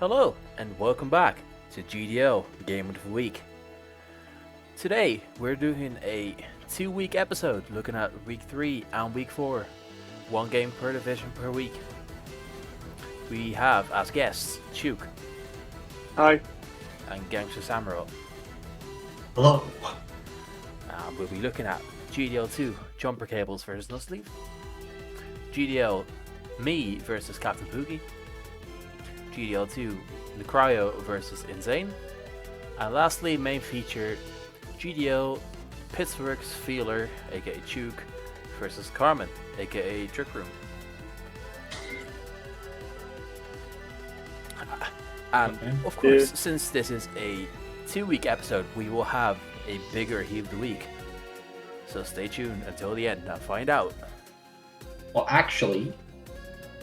Hello, and welcome back to GDL Game of the Week. Today, we're doing a 2-week episode looking at Week 3 and Week 4. One game per division per week. We have as guests Chuke. Hi. And Gangster Samurai. Hello. And we'll be looking at GDL 2 Jumper Cables versus Nuzleaf. GDL Me versus Captain Poogie. GDL 2 Necryo versus Insane. And lastly, main feature GDL Pittsburgh's Feeler, aka Chuke, versus Carmen, aka Trick Room. And of course, since this is a 2-week episode, we will have a bigger Heal of the Week. So stay tuned until the end and find out. Well, actually,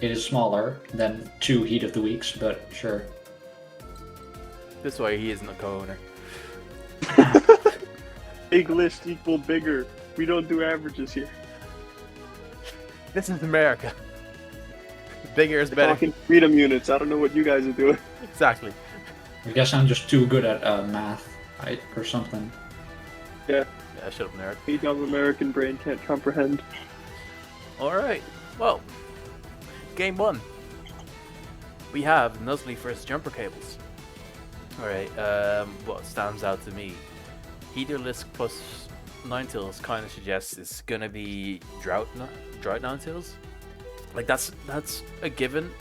it is smaller than 2 Heat of the Weeks, but sure. That's why he isn't a co-owner. Big list equal bigger. We don't do averages here. This is America. Bigger is We're better. talking freedom units. I don't know what you guys are doing. Exactly. I guess I'm just too good at math, right? Or something. Yeah. Yeah, shut up, nerd. A dumb American brain can't comprehend. Alright, well, game 1. We have Nuzleaf versus Jumper Cables. Alright, what stands out to me? Heaterless plus Ninetales kind of suggests it's gonna be Drought Ninetales. Like, that's a given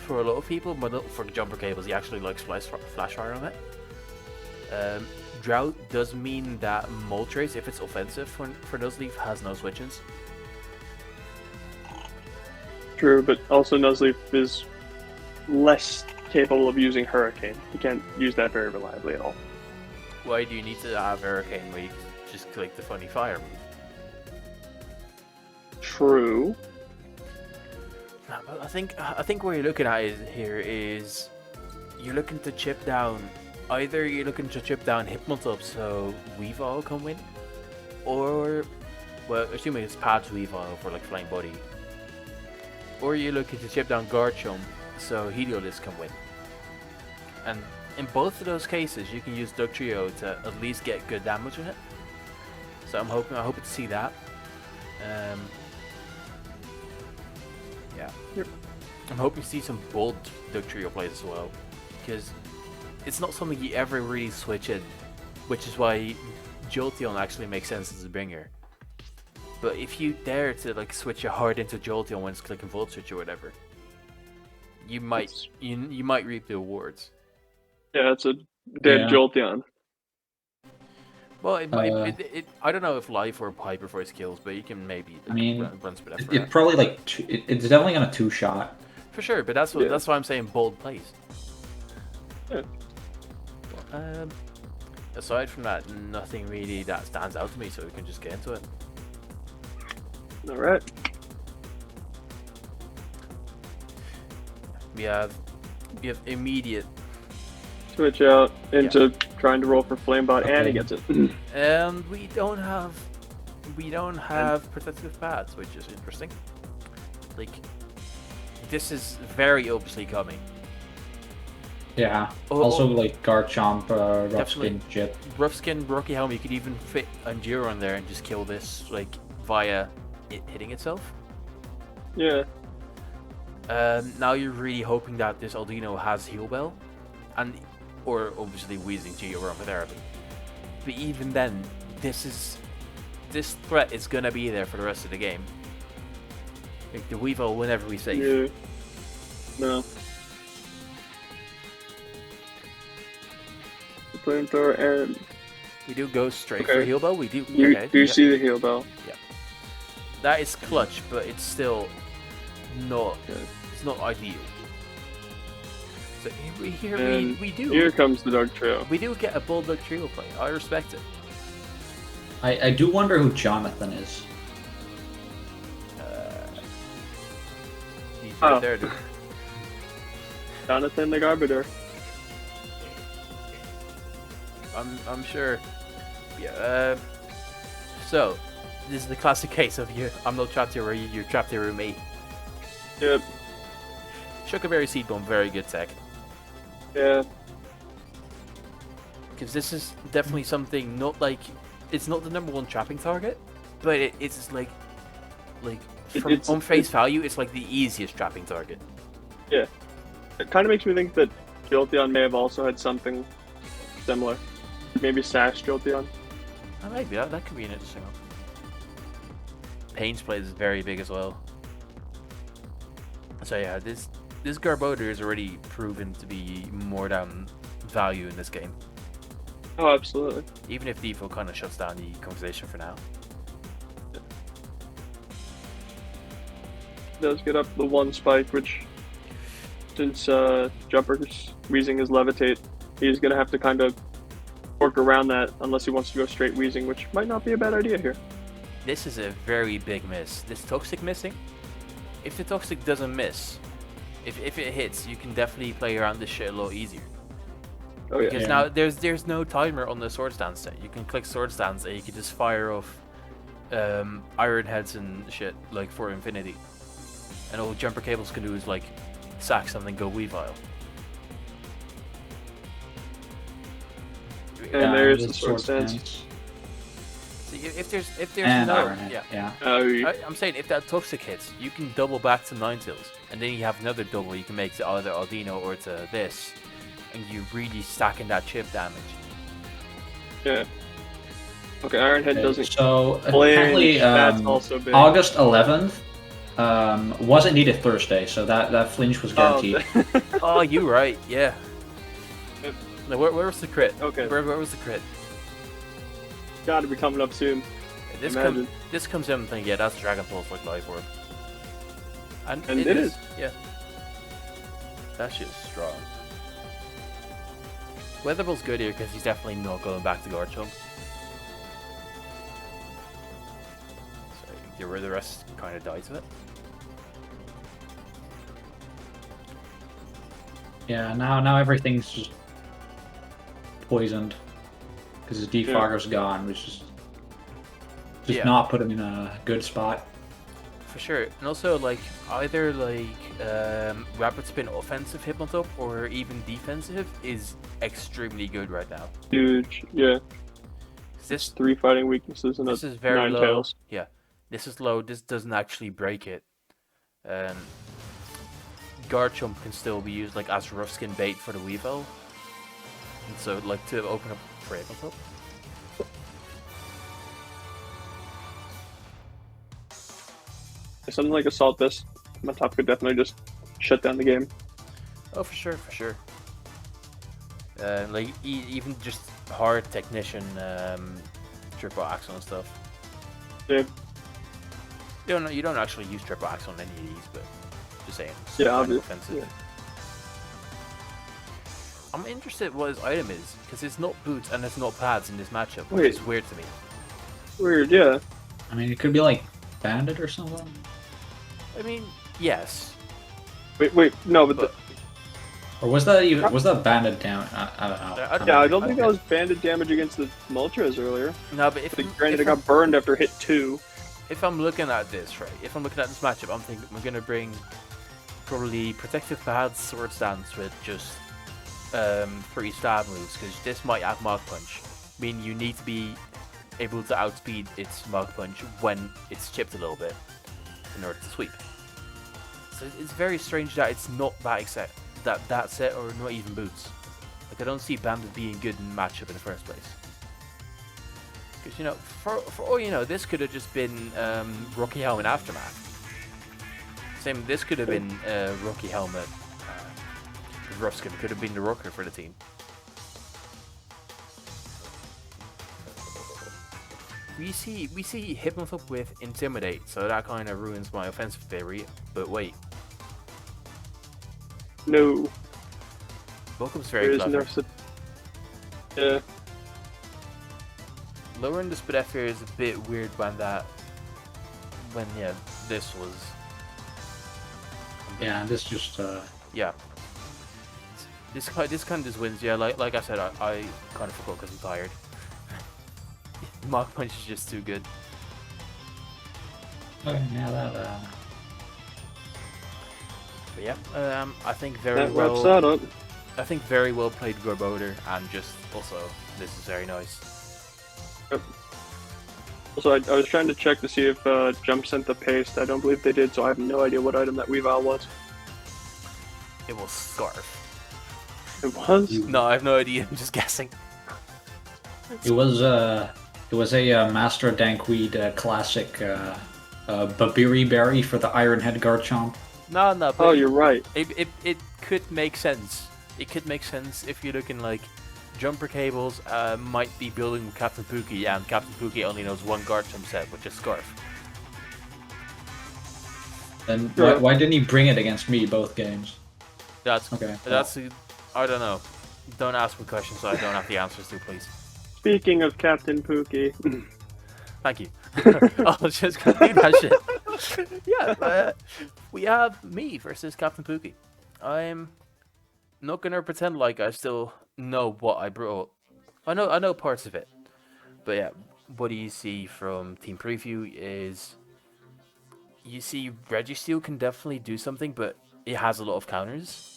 for a lot of people, but not for Jumper Cables. He actually likes Flash Fire on it. Drought does mean that Moltres, if it's offensive for Nuzleaf, has no switches. True, but also Nuzleaf is less capable of using Hurricane. He can't use that very reliably at all. Why do you need to have Hurricane where you just click the funny fire move? True. No, but I think what you're looking at is you're looking to chip down. Either you're looking to chip down Hypnotub so Weavile can win, or, well, assuming it's Pad's Weavile for like Flame Body, or you're looking to chip down Garchomp so Heliolisk can win. And in both of those cases, you can use Dugtrio to at least get good damage on it. So I'm hoping to see that. Yeah. Yep. I'm hoping to see some bold Dugtrio plays as well, because it's not something you ever really switch in, which is why Jolteon actually makes sense as a bringer. But if you dare to like switch your hard into Jolteon when it's clicking Volt Switch or whatever, you might reap the awards. Yeah, it's a dead Jolteon. Well, I don't know if Life or Piper for his skills, but you can maybe run split effort. It probably like it's definitely gonna 2-shot. For sure, but that's why I'm saying bold plays. Yeah. Aside from that, nothing really that stands out to me, so we can just get into it. Alright. We have immediate Switch out into trying to roll for Flamebot, and he gets it. and we don't have protective pads, which is interesting. Like, this is very obviously coming. Yeah. Also, like Garchomp, Rough Skin, Jit. Rough Skin, Rocky Helm, you could even fit Enduro on there and just kill this like via it hitting itself. Yeah. Now you're really hoping that this Aldino has Heal Bell, or obviously Wheezing Geo Aromatherapy. But even then, this threat is gonna be there for the rest of the game. Like, the Weavile will never be safe. Yeah. No. The Flamethrower, and We do go straight for Heal Bell. We do. You see the Heal Bell. Yeah. That is clutch, but it's still not. It's not ideal. So Here comes the Dark Trail. We do get a Bulldog trio play. I respect it. I do wonder who Jonathan is. He's right there, dude. Jonathan the Garbiter. I'm sure. Yeah. So, this is the classic case of I'm not trapped here, you're trapped here with me. Yep. Chocoberry Seed Bomb, very good tech. Yeah. Because this is definitely something not like it's not the #1 trapping target, but it's like from It's- on face value, it's like the easiest trapping target. Yeah. It kind of makes me think that Jolteon may have also had something similar. Maybe Sash Jolteon. Oh, maybe that could be an interesting one. Pain's Blade is very big as well. So yeah, this Garbodor is already proven to be more than value in this game. Oh, absolutely. Even if Default kind of shuts down the conversation for now. Does get up the 1 spike, which since Jumper's Weezing is Levitate, he's gonna have to kind of work around that unless he wants to go straight Weezing, which might not be a bad idea here. This is a very big miss. This Toxic missing. If the Toxic doesn't miss, if it hits, you can definitely play around this shit a lot easier. Oh yeah. Because now there's no timer on the Sword Stance set. You can click Sword Stance and you can just fire off Iron Heads and shit like for infinity. And all Jumper Cables can do is like sack something, go Weavile. And there's the Sword Stance. See, if there's And no Iron Head, yeah. yeah. I'm saying if that Toxic hits, you can double back to Ninetales, and then you have another double you can make to either Aldino or to this, and you really stacking that chip damage. Yeah. Okay, Iron Head doesn't. So Flinch, apparently, that's also big. August 11th was indeed a Thursday, so that flinch was guaranteed. Oh, you right, yeah. No, where was the crit? Okay. Where was the crit? Gotta be coming up soon. This Imagine. comes in and think, yeah, that's Dragon Pulse like Life Orb. And it is. Yeah. That shit's strong. Weather Ball's good here because he's definitely not going back to Garchomp. So the rest kind of die to it. Yeah, now everything's just poisoned because his Defogger's gone, which is just Yeah. not put him in a good spot. For sure. And also, like, either, like, Rapid Spin offensive Hypnotop or even defensive is extremely good right now. Huge. Yeah. 'Cause this 3 fighting weaknesses and this a is very 9 low. tails. Yeah. This is low. This doesn't actually break it. Garchomp can still be used, like, as rough skin bait for the Weavile. And so, like, to open up for Hypnotop. Something like Assault Vest, my top could definitely just shut down the game. Oh, for sure, for sure. Like even just hard technician, triple axle and stuff. Yeah. You don't actually use triple axle on any of these, but just saying. It's Yeah, kind of obviously. offensive. Yeah. I'm interested what his item is because it's not boots and it's not pads in this matchup, Wait. which is weird to me. Weird, yeah. I mean, it could be like Bandit or something. I mean, yes, Wait, no, but but Or was that Bandit down? I don't know. yeah, I don't think that was banded damage against the Moltres earlier. no, but if Granted, it got burned after hit 2. if I'm looking at this, right, if I'm looking at this matchup, I'm thinking we're gonna bring probably protective pads, sword stance with just 3 stab moves because this might have Mach Punch. I mean, you need to be able to outspeed its Mach Punch when it's chipped a little bit in order to sweep. So it's very strange that it's not that set, that set, or not even boots. Like I don't see Bandit being good in matchup in the first place. Because, you know, for all you know, this could have just been Rocky Helmet Aftermath. Same, this could have been Rocky Helmet. Rough Skin could have been the rocker for the team. We see Hypnotop with Intimidate, so that kind of ruins my offensive theory. But wait, No. Welcome's There very is clever. no yeah. Lowering the Spadef here is a bit weird when this was Yeah, this just yeah. This kind of just wins. Yeah, like I said, I kind of forgot because I'm tired. Mach Punch is just too good. okay, yeah, that But yeah, I think very That well. wraps that up. I think very well played Gorboder, and just also this is very nice. Yep. Also, I was trying to check to see if Jump sent the paste. I don't believe they did, so I have no idea what item that Weavile was. It was Scarf. It was? No, I have no idea. I'm just guessing. It was a Master Dankweed classic Babiri Berry for the Iron Head Garchomp. No, but Oh, you're right. It could make sense. It could make sense if you're looking like Jumper Cables might be building with Captain Pookie, and Captain Pookie only knows one Garchomp set, which is Scarf. Then Sure. why didn't he bring it against me both games? That's Okay. I don't know. Don't ask me questions so I don't have the answers to, please. Speaking of Captain Pookie, Thank you. I'll just go do that shit. Yeah, we have me versus Captain Pookie. I'm not gonna pretend like I still know what I brought. I know parts of it, but yeah, what do you see from Team Preview is you see Registeel can definitely do something, but it has a lot of counters.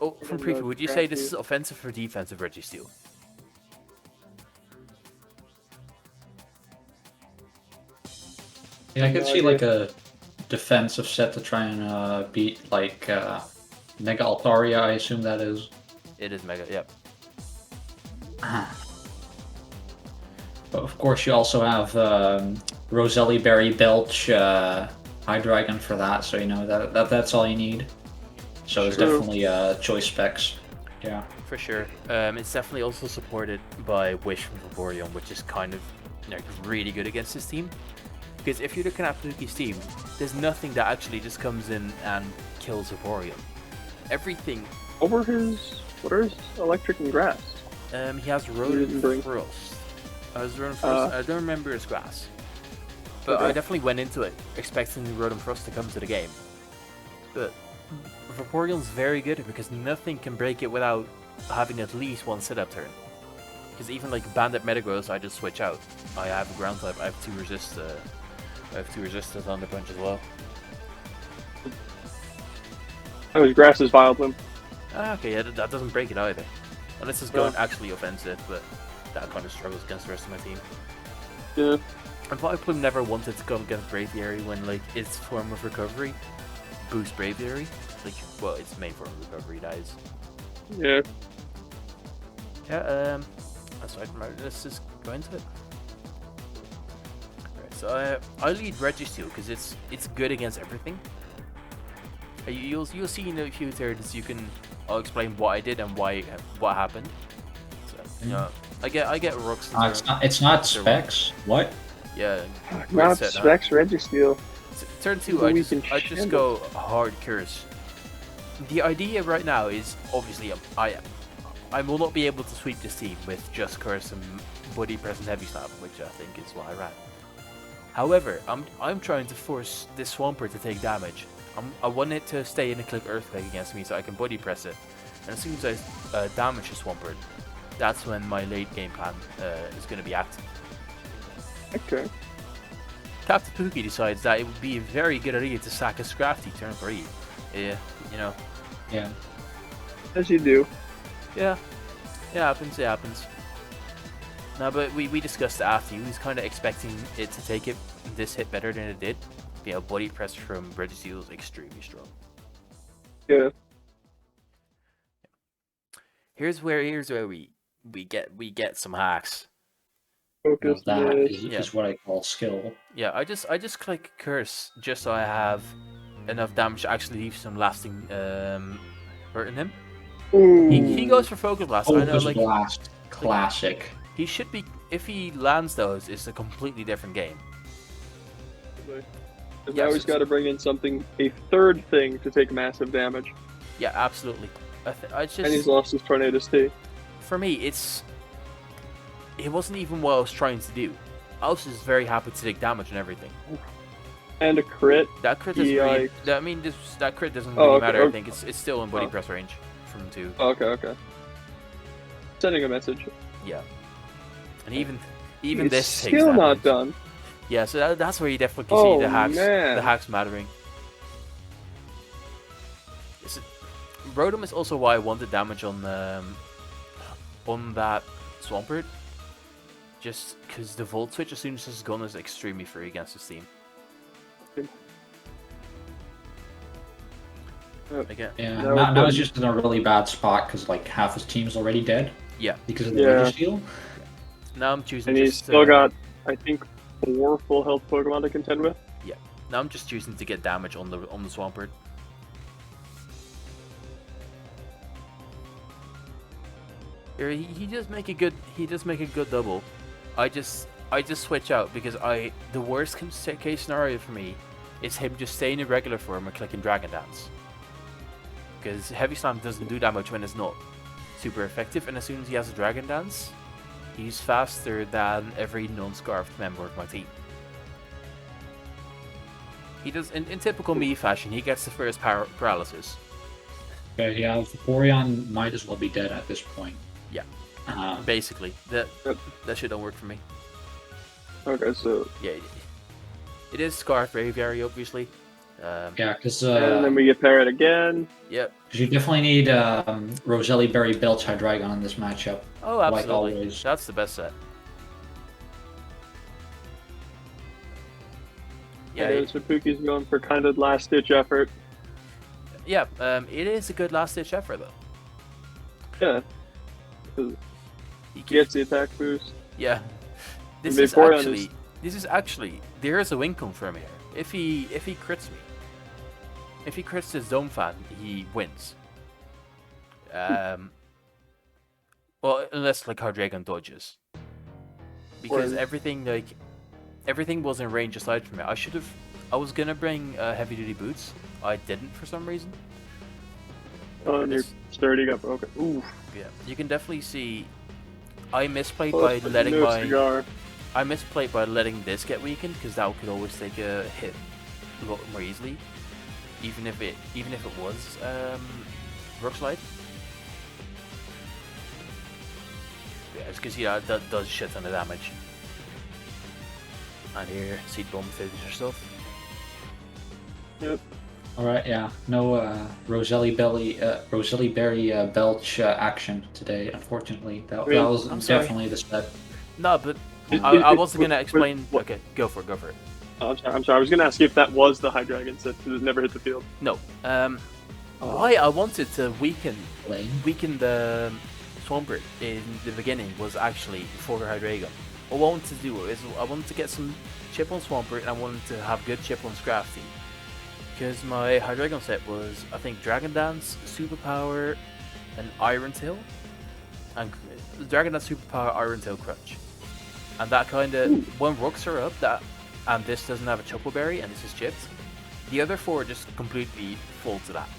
Oh, from Preview, would you say this is offensive or defensive Registeel? Yeah, I could see like a defensive set to try and beat like Mega Altaria, I assume that is. It is Mega, yep. But of course you also have Roselli Berry Belch Hydreigon for that, so you know that's all you need. So it's True. definitely choice specs. Yeah. For sure. It's definitely also supported by Wish from Vaporeon, which is kind of like really good against this team. Because if you're looking at Pookie's team, there's nothing that actually just comes in and kills Vaporeon. Everything. what are his electric and grass? He has didn't bring- Rotom Frost. I don't remember his grass. But I Okay. definitely went into it expecting Rotom Frost to come to the game. But Vaporeon's very good because nothing can break it without having at least one setup turn. Because even like Bandit Metagross, I just switch out. I have a ground type. I have two resist. I have two resistors on the punch as well. Oh, his grass is Vileplume. Ah, okay, yeah, that doesn't break it either. Unless it's going actually offensive, but that kind of struggles against the rest of my team. Yeah. And Vileplume never wanted to come against Braviary when like its form of recovery boosts Braviary. Like, well, its main form of recovery, that is. Yeah. Yeah, aside from that, let's just go into it. Right, so I lead Registeel because it's good against everything. You'll see in a few turns I'll explain what I did and what happened. So you know, I get rocks. It's not specs. What? Yeah. Not set, huh? specs Registeel. Turn 2, We I can just shamble. go hard curse. The idea right now is obviously I will not be able to sweep this team with just curse and body press and heavy slap, which I think is what I ran. However, I'm trying to force this Swampert to take damage. I want it to stay in a click Earthquake against me so I can body press it. And as soon as I damage the Swampert, that's when my late game plan is going to be active. Okay. Captain Pookie decides that it would be a very good idea to sack a Scrafty turn 3. Yeah, you know. Yeah. As you do. Yeah. It happens. No, but we discussed it after. He was kind of expecting it to take this hit better than it did. You know, body press from Registeel is extremely strong. Yeah. Here's where we get some hacks. Focus That mid. is what I call skill. Yeah, I just click curse just so I have enough damage to actually leave some lasting hurt in him. Ooh. He goes for Focus Blast. I know, Focus like Blast, classic. he should be. If he lands those, it's a completely different game. And Yes, now he's got to bring in a third thing to take massive damage. Yeah, absolutely. I And he's just lost his Tornadus T. for me, it wasn't even what I was trying to do. I was just very happy to take damage and everything. And a crit. That crit doesn't really, Yikes. I mean, that crit doesn't Oh, really okay, matter. I okay. think it's still in body Oh. press range from 2. Okay. Sending a message. Yeah, and even He's this takes still damage. not done. Yeah, so that's where you definitely see Oh, the hacks man. mattering. Rotom is also why I wanted damage on that Swampert. Just because the Volt Switch, as soon as it's gone, is extremely free against this team. Again. Yeah, now he's just in a really bad spot because like half his team's already dead. Yeah. Because of the Registeel. Now I'm choosing. And he's still got, I think, 4 full health Pokemon to contend with. Yeah. Now I'm just choosing to get damage on the Swampert. Here he does make a good double. I just switch out because the worst case scenario for me is him just staying in regular form and clicking Dragon Dance. Because Heavy Slam doesn't do damage when it's not super effective, and as soon as he has a Dragon Dance, he's faster than every non-scarfed member of my team. He does, in typical me fashion, he gets the first paralysis. Okay, yeah, Vaporeon might as well be dead at this point. Yeah, basically. That shit don't work for me. Okay, so... Yeah, it is Scarf Braviary, obviously. Yeah, because... and then we get Parrot again. Yep. Because you definitely need Roselli, Berry, Belch, Hydreigon in this matchup. Oh, absolutely. Like always. That's the best set. Yeah, so Pookie's going for kind of last-ditch effort. Yeah, it is a good last-ditch effort, though. Yeah. He gets the attack boost. Yeah. This is actually there is a win confirm here. If he crits me, if he crits his Zone Fan, he wins. Well, unless like Hydreigon dodges, because everything was in range aside from it. I was gonna bring heavy duty boots. I didn't for some reason. Oh, and you're sturdy up. Okay. Ooh. Yeah, you can definitely see. I misplayed by letting this get weakened because that could always take a hit a lot more easily, even if it was Rock Slide. Yeah, as you can see, that does shit ton of damage. And here, Seed Bomb finishes stuff. Yep. Alright, yeah. No Roselli Berry Belch action today, unfortunately. That was definitely the set. No, but I wasn't going to explain... Okay, go for it. Oh, I'm sorry. I was going to ask you if that was the Hydreigon set because it never hit the field. No. Why I wanted to weaken the Swampert in the beginning was actually for Hydreigon. What I wanted to do is I wanted to get some chip on Swampert and I wanted to have good chip on Scrafty. Because my Hydreigon set was, I think, Dragon Dance, Superpower, and Iron Tail. And Dragon Dance, Superpower, Iron Tail, Crunch. And that kind of, when rocks are up, and this doesn't have a Choco Berry, and this is chipped, the other 4 just completely fall to that.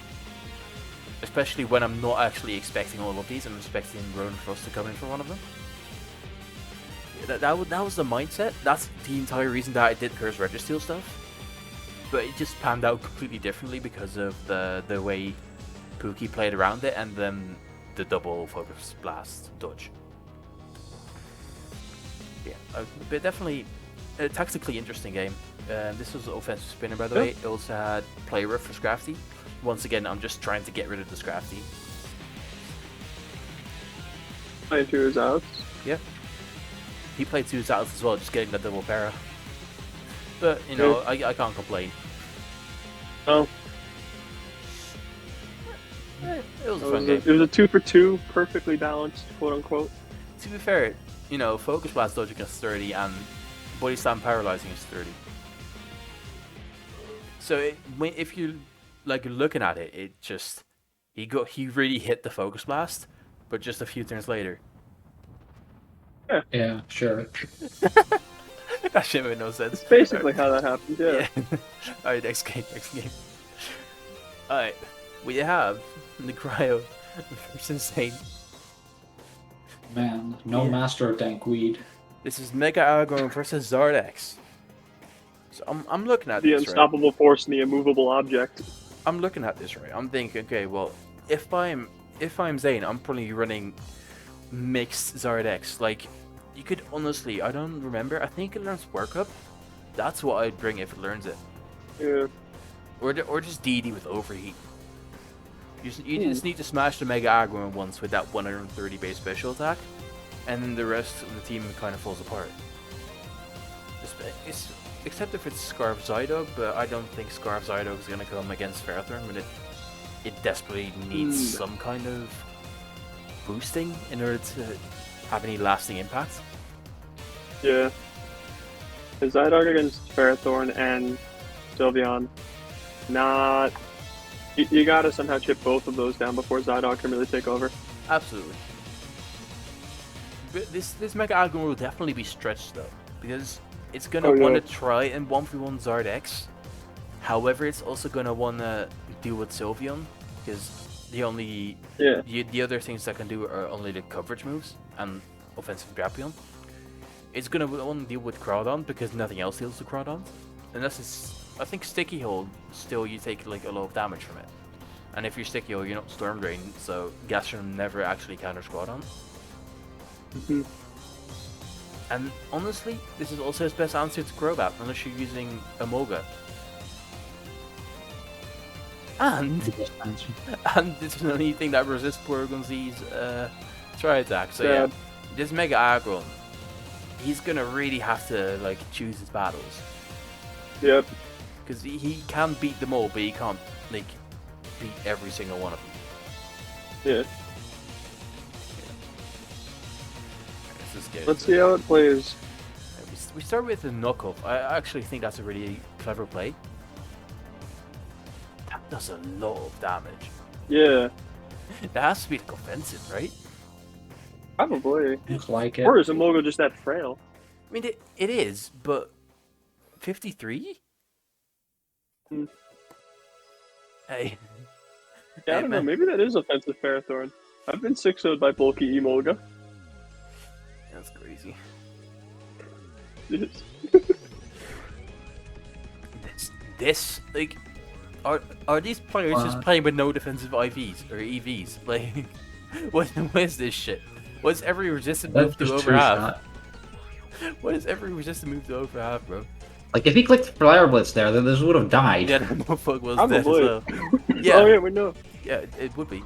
Especially when I'm not actually expecting all of these, I'm expecting Rowan Frost to come in for one of them. That was the mindset. That's the entire reason that I did Curse Registeel stuff. But it just panned out completely differently because of the way Pookie played around it and then the double Focus Blast dodge. Yeah, but definitely a tactically interesting game. This was an offensive spinner, by the way. It also had Play Rough for Scrafty. Once again, I'm just trying to get rid of the Scrafty. Playing 2 outs. Yeah. He played 2 outs as well, just getting the double para. But, you know, I can't complain. Oh. It was a fun game. It was a 2 for 2, perfectly balanced, quote unquote. To be fair, you know, Focus Blast dodging is 30 and Body Slam paralyzing is 30. So if you like looking at it, it just he really hit the Focus Blast, but just a few turns later. Yeah, sure. That shit made no sense. It's basically how that happened, yeah. Alright, next game. Alright, we have the Cryo versus Zane. Man, no Master of Dankweed. This is Mega Aragorn versus Zardex. So I'm looking at the this, unstoppable force and the immovable object. I'm looking at this, right? I'm thinking, okay, well, if I'm Zane, I'm probably running mixed Zardex. Like, you could honestly, I don't remember. I think it learns Work Up. That's what I'd bring if it learns it. Yeah. Or just DD with Overheat. You just need to smash the Mega Aggro once with that 130 base special attack, and then the rest of the team kind of falls apart. Except if it's Scarf Zydog, but I don't think Scarf Zydog is going to come against Ferrothorn, but it desperately needs some kind of boosting in order to have any lasting impact. Yeah. The Zydog against Ferrothorn and Sylveon, not... You gotta somehow chip both of those down before Zydog can really take over. Absolutely. But this Mega Aggro will definitely be stretched though, because it's gonna want to try and 1v1 Zard X. However, it's also gonna want to deal with Sylveon, because the other things that can do are only the coverage moves and offensive Drapion. It's gonna want to deal with Groudon because nothing else deals with Groudon, unless it's. I think Sticky Hold, still you take like a lot of damage from it. And if you're Sticky Hold, you're not Storm Drain, so Gastron never actually counters Groudon. And honestly, this is also his best answer to Crobat, unless you're using Amoga. And it's the only thing that resists Porygon-Z's Tri-Attack, so yeah. This Mega Aggron, he's gonna really have to like choose his battles. Yep. Because he can beat them all, but he can't like beat every single one of them. Yeah. Good. Let's see how it plays. We start with the knockoff. I actually think that's a really clever play. That does a lot of damage. Yeah. That has to be like offensive, right? Probably. Looks like it. Or is Amoga just that frail? I mean, it is, but 53? Hey. Yeah, I don't know. Maybe that is offensive Ferrothorn. I've been 6-0'd by bulky Amoga. That's crazy. This like, are these players just playing with no defensive IVs or EVs? Like, what is this shit? What's every resistant move to over half? What is every resistant move to over half, bro? Like, if he clicked Flare Blitz there, then this would have died. Yeah, that motherfucker was dead as well. Yeah. Oh yeah, we know. Yeah, it would be.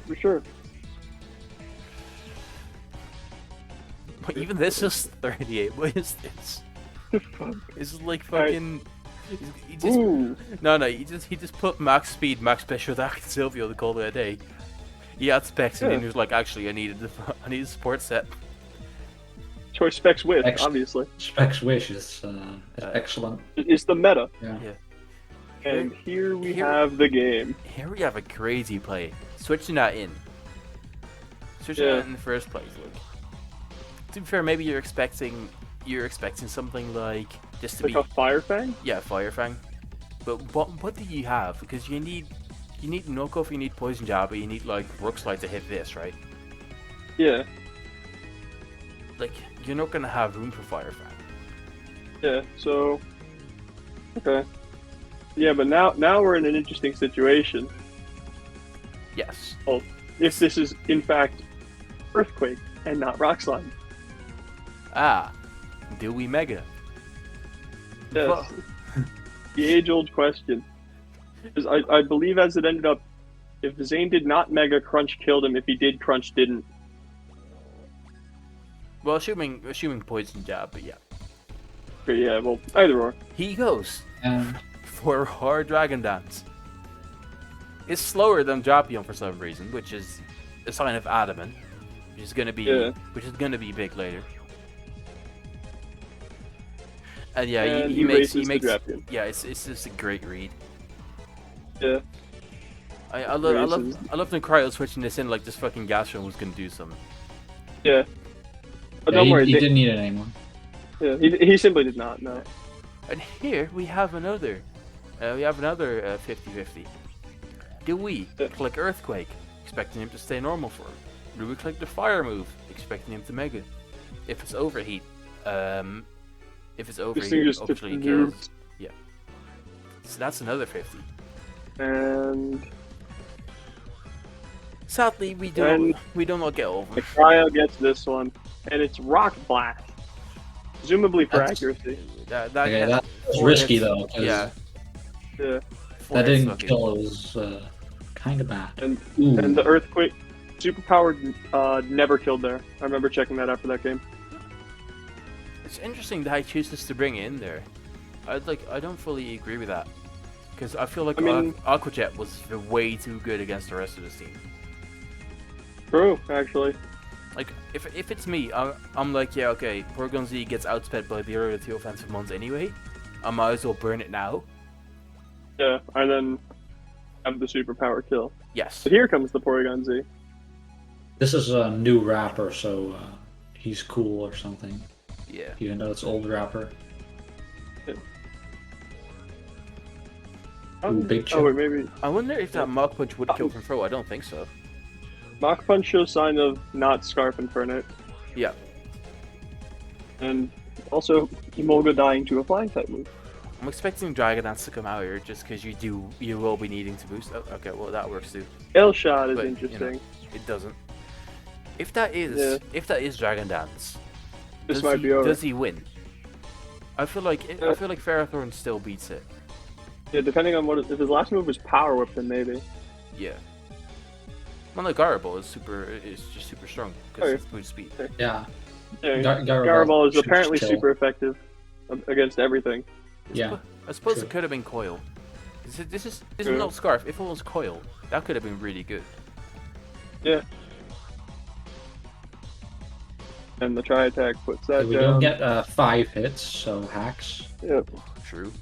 For sure. But even this is 38. What is this? It's like fucking. He just, no, he just put max speed, max special attack, and Sylveon to call it a day. He had specs, and then he was like, actually, I need a support set. Choice specs with, obviously. Specs wish is excellent. It's the meta. Yeah. And here we have the game. Here we have a crazy play. Switching that in. Switching that in the first place. Look. To be fair, maybe you're expecting something like just to like be a Fire Fang? Yeah, Fire Fang. But what do you have? Because you need knockoff, you need Poison Jab, but you need like Rook Slide to hit this, right? Yeah. Like, you're not gonna have room for Fire Fang. Yeah, so okay. Yeah, but now we're in an interesting situation. Yes. Well, if this is in fact Earthquake and not Rock Slide. Ah, do we Mega? Yes. The age-old question. Because I believe as it ended up, if Zane did not Mega, Crunch killed him. If he did, Crunch didn't. Well, assuming Poison Jab, but yeah. Okay, yeah, well, either or. He goes for Hard Dragon Dance. It's slower than Drapion for some reason, which is a sign of Adamant, which is gonna be big later. And yeah, he makes yeah, it's just a great read. Yeah. I love the Cryo switching this in like this fucking Gastron was gonna do something. Yeah. But yeah, don't worry, he didn't need it anymore. Yeah, he simply did not. No. And here we have another 50-50. Do we click Earthquake, expecting him to stay normal for him? Do we click the Fire move, expecting him to Mega? If it's Overheat, obviously he kills. Yeah. So that's another 50. And sadly, we do not get over. The Cryo gets this one, and it's Rock Blast, presumably for accuracy. That was risky though. Yeah. Yeah. That didn't kill his kind of bad. And Ooh. and the earthquake, superpowered, never killed there. I remember checking that after that game. It's interesting that he chooses to bring it in there. I don't fully agree with that. Because I feel like Aquajet was way too good against the rest of the team. True, actually. Like, if it's me, I'm like, yeah, okay, Porygon Z gets outsped by the other two offensive mons anyway. I might as well burn it now. Yeah, and then have the superpower kill. Yes. But here comes the Porygon Z. This is a new rapper, so he's cool or something. Yeah. Even though it's old rapper. Ooh, big chip. Oh, wait, maybe. I wonder if that Mach Punch would kill from throw. I don't think so. Mach Punch shows sign of not Scarf Infernape. Yeah. And also, Emolga dying to a flying type move. I'm expecting Dragon Dance to come out here just because you will be needing to boost. Oh, okay, well that works too. L shot is But, interesting. It doesn't. If that is Dragon Dance, This might be over. Does he win? I feel like Ferrothorn still beats it. Yeah, depending on if his last move was Power Whip, then maybe. Yeah. Well, no, Garaball is just super strong because it's boost speed. Yeah. Yeah, Garaball Garaball is shoots apparently kill. super effective against everything. Yeah. I suppose True. it could have been Coil. This is True. not Scarf. If it was Coil, that could have been really good. Yeah. And the Tri Attack puts that We down. don't get 5 hits, so hacks. Yep. True.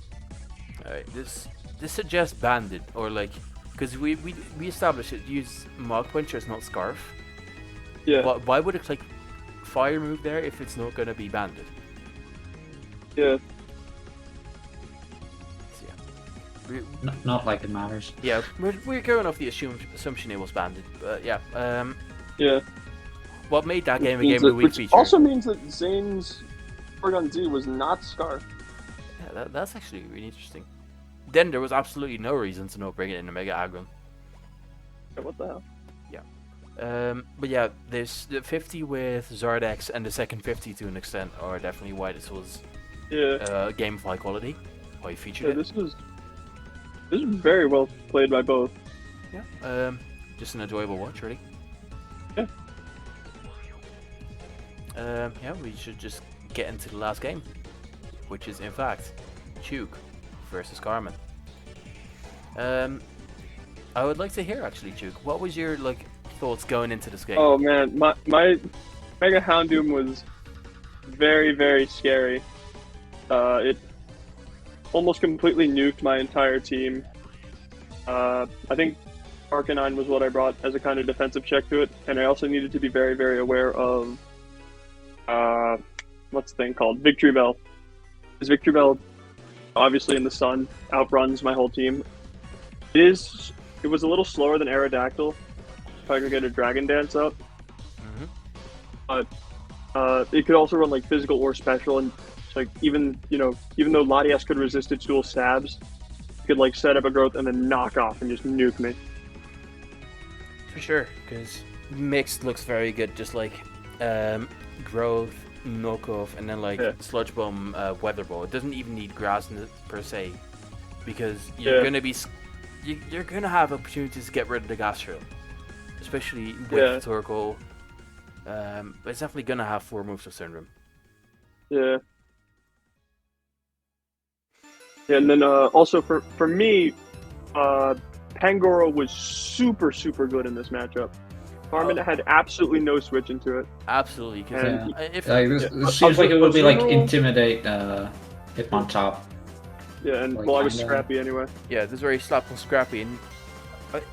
Alright, this suggests Bandit, or like, because we established it, use Mach Punch as not Scarf. Yeah. But why would it click Fire move there if it's not going to be Bandit? Yeah. So, yeah. Not like it matters. Yeah, we're going off the assumption it was Bandit, but yeah. Yeah. What made that game a Means game of the week which feature? also means that Zane's Porygon Z was not Scarf. Yeah, that's actually really interesting. Then there was absolutely no reason to not bring it in a Mega Aggron. Yeah, what the hell? But yeah, there's the 50 with Zardex and the second 50 to an extent are definitely why this was game of high quality. Why you featured Yeah, it. this was very well played by both. Yeah. Just an enjoyable watch, really. Yeah. Yeah, we should just get into the last game, which is in fact Chuke versus Carmen. I would like to hear actually, Chuke. What was your thoughts going into this game? Oh man, my Mega Houndoom was very, very scary. It almost completely nuked my entire team. I think Arcanine was what I brought as a kind of defensive check to it, and I also needed to be very, very aware of what's the thing called? Victory Bell. Because Victory Bell, obviously in the sun, outruns my whole team. It was a little slower than Aerodactyl. If I could get a Dragon Dance up. But it could also run like physical or special, and even though Latias could resist its dual stabs, it could set up a growth and then knock off and just nuke me. For sure, because mixed looks very good, just like growth, knockoff, and then Sludge Bomb, Weather Ball. It doesn't even need grass in it per se, because you're gonna have opportunities to get rid of the gas trail, especially with Torkoal. But it's definitely gonna have 4 moves of Syndrome. Yeah. Yeah, and then also for me, Pangoro was super, super good in this matchup. Carmen had absolutely no switch into it. Absolutely, because this seems like it would be Intimidate Hitmontop. Yeah, and I was scrappy anyway. Yeah, this is very slap on scrappy, and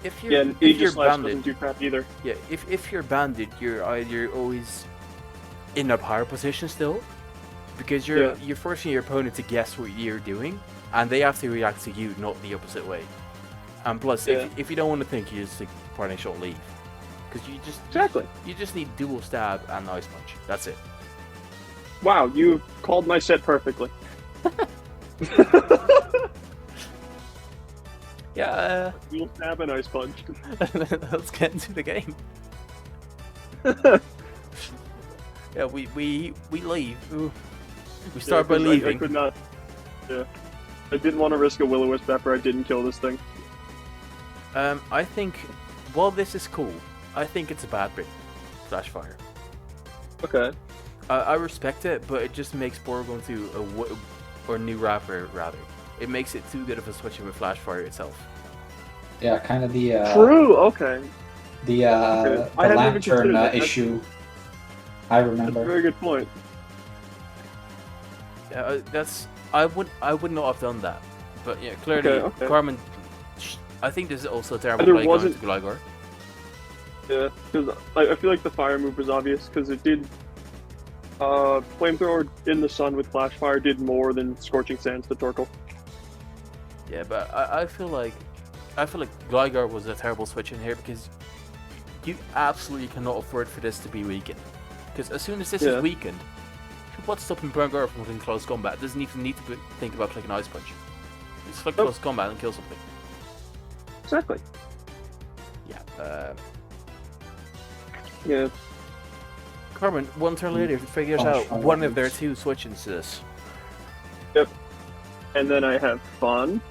if you're and Aegis Slash doesn't do crap either. Yeah, if you're banded, you're either always in a power position still, because you're forcing your opponent to guess what you're doing, and they have to react to you, not the opposite way. And plus, if you don't want to think, you just probably short leave, because you just need dual stab and ice punch. That's it. Wow, you called my set perfectly. Yeah. Dual stab and ice punch. Let's get into the game. Yeah, we leave. Ooh. We start by leaving. I could not. Yeah. I didn't want to risk a Will-O-Wisp after I didn't kill this thing. I think, while this is cool, I think it's a bad bit. Flash fire. Okay. I respect it, but it just makes Borg into or new rapper rather. It makes it too good of a switch with flash fire itself. Yeah, kind of the True. Okay. the Okay. I hadn't even lantern considered that. issue. I That's a remember. very good point. Yeah, I would not have done that. But yeah, clearly, Okay. Carmen. I think this is also a terrible There play wasn't- going to Gligar. Yeah, because I feel like the fire move was obvious because it did. Flamethrower in the sun with flash fire did more than scorching sands to Torkoal. Yeah, but I feel like Gligar was a terrible switch in here because you absolutely cannot afford for this to be weakened. Because as soon as this is weakened, what's stopping Gligar from clicking close combat? It doesn't even need to think about clicking Ice Punch. Just click close combat and kill something. Exactly. Yeah. Yeah. Carmen, one turn later, figures out one of their two switches to this. Yep. And then I have fun.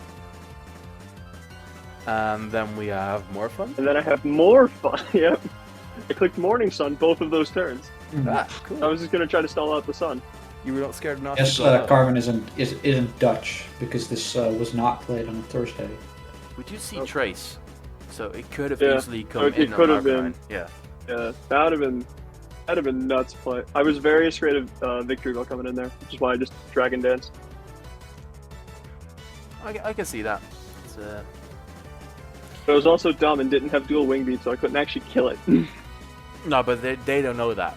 And then we have more fun. And then I have more fun. Yep. I clicked Morning Sun both of those turns. Ah, cool. I was just gonna try to stall out the sun. You were not scared enough Yes, to go out. Carmen isn't Dutch because this was not played on a Thursday. We do see Trace, so it could have Yeah. easily come It in could on have our been. line. Yeah. Yeah, that'd have been nuts play. I was very afraid of Victory Bell coming in there, which is why I just Dragon Dance. I can see that. It's, But I was also dumb and didn't have dual wing beat, so I couldn't actually kill it. No, but they don't know that.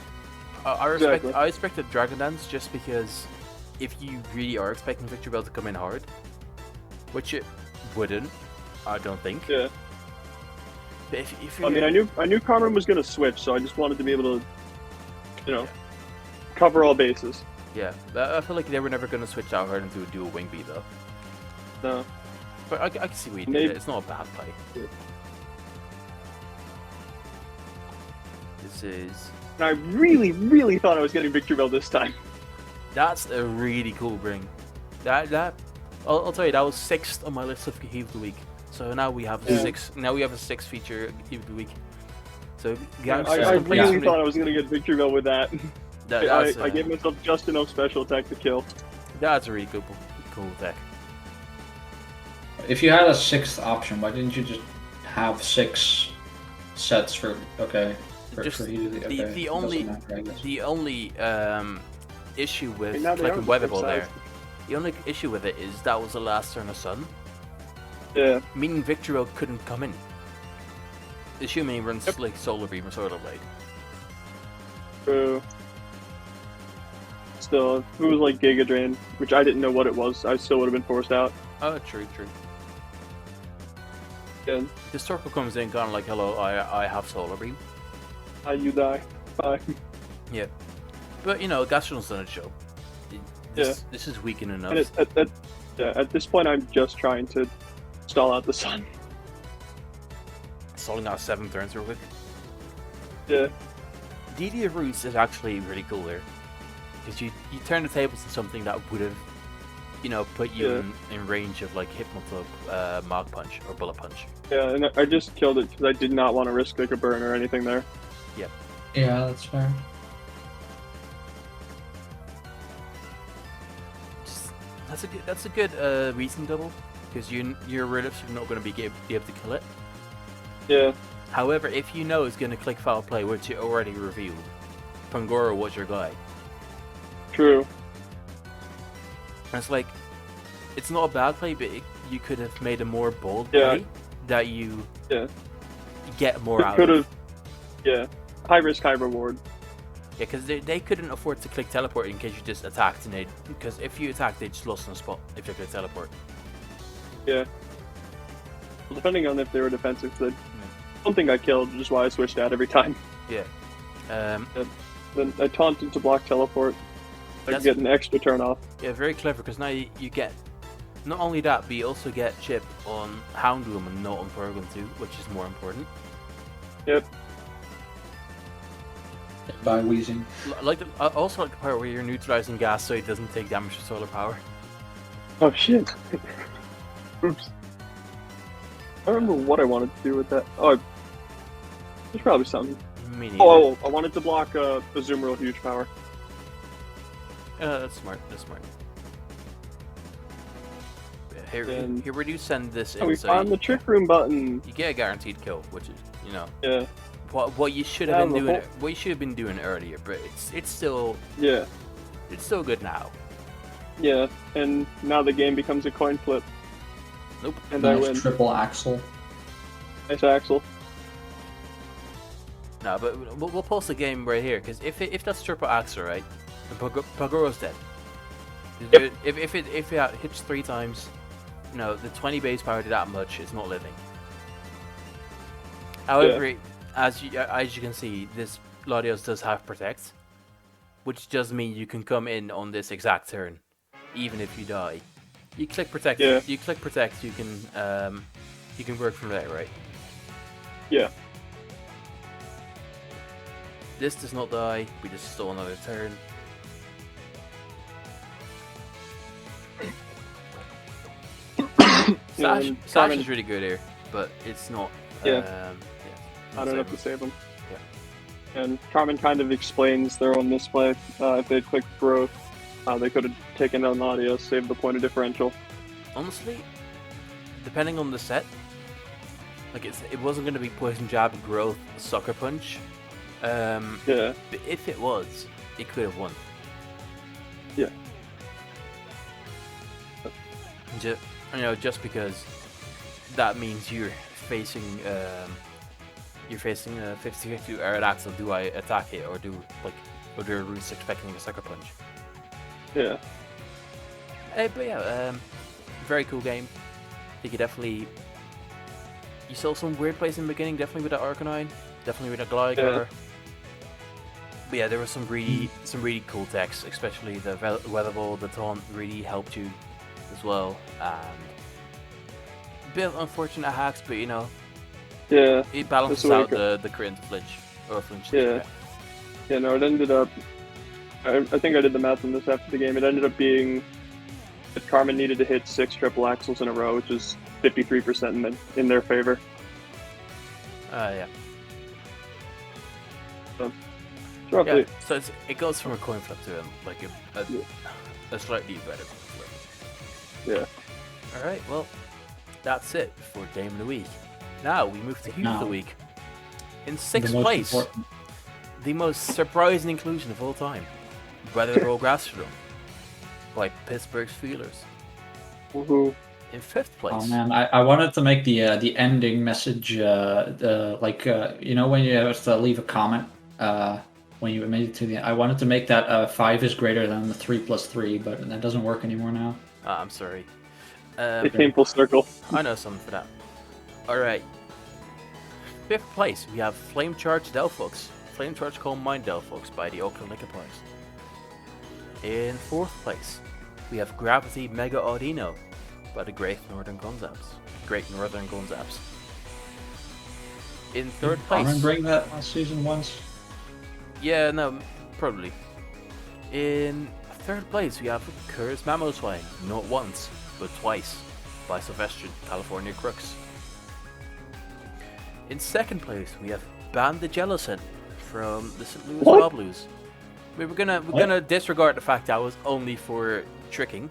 I Exactly. respected Dragon Dance just because if you really are expecting Victory Bell to come in hard, which it wouldn't, I don't think. Yeah. But if I mean, I knew Carmen was gonna switch, so I just wanted to be able to, cover all bases. Yeah, I feel like they were never going to switch out hard into a dual wing beat though. No. But I can see what you did. Maybe- It's not a bad play. Yeah. This is. And I really, really thought I was getting Victory Bell this time. That's a really cool bring. I'll tell you, that was 6th on my list of Heave of the Week. So now we have Yeah. 6. Now we have a 6 feature Heave of the Week. So I really thought I was gonna get Victory Bell with that. I gave myself just enough special attack to kill. That's a really cool deck. If you had a 6th option, why didn't you just have 6 sets for Just for you? Okay. the Doesn't matter, I guess. the only issue with now they are clicking the Weatherball same there. size. The only issue with it is that was the last turn of Sun, Yeah. meaning Victoro couldn't come in. Assuming he runs like Solar Beam or Solar Blade. True. Still, if it was like Giga Drain, which I didn't know what it was, I still would have been forced out. Oh, true. Yeah. This circle comes in kind of like, hello, I have Solar Beam. You die. Bye. Yeah. But, Gastron's done its job. This is weakened enough. And at this point, I'm just trying to stall out the sun. Stalling out 7 turns real quick. Yeah. DD of Roots is actually really cool there. Because you turn the tables to something that would have, put you in range of like Hypnotop, Mog Punch, or Bullet Punch. Yeah, and I just killed it because I did not want to risk like a burn or anything there. Yep. Yeah, that's fair. That's a good reason double, because your relics are not going to be able to kill it. Yeah. However, if you know it's going to click foul play, which you already revealed, Pangoro was your guy. True. And it's like, it's not a bad play, but you could have made a more bold Yeah. play that you Yeah. get more out Could of. have. Yeah. High risk, high reward. Yeah, because they couldn't afford to click teleport in case you just attacked, and because if you attacked, they just lost on the spot if they click teleport. Yeah. Well, depending on if they were defensive, but something got killed, which is why I switched out every time. Yeah. Then I taunted to block teleport. I That's- get an extra turn off. Yeah, very clever, because now you get not only that, but you also get chip on Houndoom and not on Paragon 2, which is more important. Yep. By wheezing. I also like the part where you're neutralizing gas so it doesn't take damage to solar power. Oh shit. Oops. I don't remember what I wanted to do with that. Oh, there's probably something. Me neither. Oh, I wanted to block a zoom real huge power. That's smart. That's smart. Here, Then- here, where do you send this Oh, in? we So found the trick room button. you get a guaranteed kill, which is, you know, Yeah, what you should Yeah, have been the doing. whole- What you should have been doing earlier, but it's still yeah, good now. yeah. And now the game becomes a coin flip, Nope. and I Nice win. triple axle. Nice Axel. No, but we'll post the game right here, because if that's triple axle, right, then Pagoro's dead. Yep. If it hits 3 times, you know, the 20 base power to that much is not living. However, as you can see, this Latios does have protect, which does mean you can come in on this exact turn, even if you die. You click protect. Yeah. You click protect. You can work from there, right? Yeah. This does not die. We just stole another turn. Sash Carmen- is really good here, but it's not. Yeah. Not I don't have savable. to save them. Yeah. And Carmen kind of explains their own misplay. If they had clicked growth, they could have taken down audio, saved the point of differential. Honestly, depending on the set, like it wasn't going to be poison jab, growth, sucker punch. Yeah, But if it was, it could have won. Yeah. Just because that means you're facing a 50-50 air axle. Do I attack it or do Roots expecting a sucker punch? yeah, But yeah, very cool game. I think you saw some weird plays in the beginning, definitely with the Arcanine, definitely with the Gligar. Yeah. But yeah, there was some really cool techs, especially the Weather Ball, the Taunt really helped you as well. And a bit of unfortunate hacks, but you know, yeah. it balances That's the way out it the crit into flinch, or flinch. Yeah. Yeah, no, it ended up. I think I did the math on this after the game. It ended up being that Carmen needed to hit 6 triple axles in a row, which is 53% in their favor. Yeah. It's roughly, Yeah, so it goes from a coin flip to a slightly better coin flip. yeah. Alright, well, that's it for Game of the Week. Now we move to Heat of the Now. Week. In The 6th most place, important- the most surprising inclusion of all time, Weather Ball Gastrodon by Pittsburgh's Feelers. Woohoo. In 5th place, Oh man, I wanted to make the ending message you know when you have to leave a comment when you made it to the end. I wanted to make that 5 is greater than the 3 plus 3, but that doesn't work anymore now. I'm sorry. It came full circle. I know something for that. Alright. 5th place, we have Flame Charge Delphox. Flame Charge Calm Mind Delphox by the Oakland Liquor Parks. In 4th place, we have Gravity Mega Audino by the Great Northern Gonzaps. In 3rd Carmen place, bring that last season once. yeah, no, probably. In 3rd place, we have Curse Mamoswine, not once, but twice, by Sylvester California Crooks. In 2nd place, we have Bandit Jellicent from the St. Louis What? Wobblers. We're gonna disregard the fact that was only for tricking,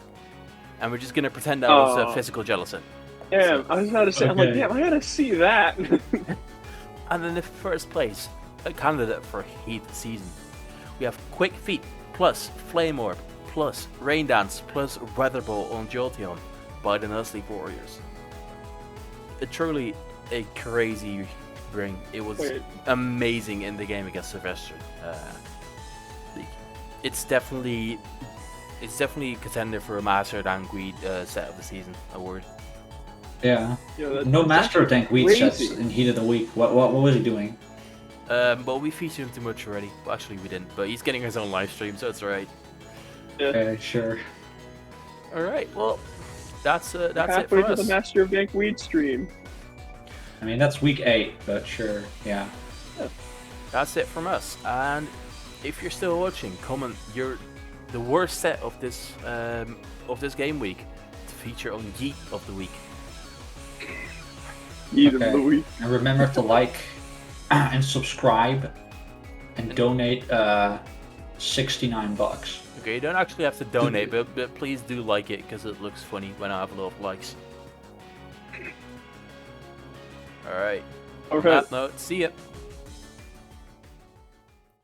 and we're just gonna pretend that was a Oh. physical Jellicent. Damn, I was about to say, I'm like, Okay. damn, I gotta see that. And then in 1st place, a candidate for Heat season, we have Quick Feet plus Flame Orb plus Rain Dance plus Weather Ball on Jolteon by the Nuzleaf Warriors. Truly a crazy bring. It was Wait. amazing in the game against Sylvester. It's definitely a contender for a Master Tank Weed set of the season award. Yeah. Yeah, that- No that's Master actually Tank weed crazy. sets in Heat of the Week. What was he doing? But we featured him too much already. Well, actually, we didn't. But he's getting his own live stream, so it's alright. Okay, sure. All right. Well, that's it Halfway for to us. the Master of Dank Weed stream. I mean, that's week 8, but sure, yeah. That's it from us. And if you're still watching, comment the worst set of this game week to feature on Yeet of the Week. Eat 'em, Okay. Louis. And remember to like and subscribe and donate $69. Okay, you don't actually have to donate, but please do like it because it looks funny when I have a lot of likes. Alright. On Okay. that note, see ya.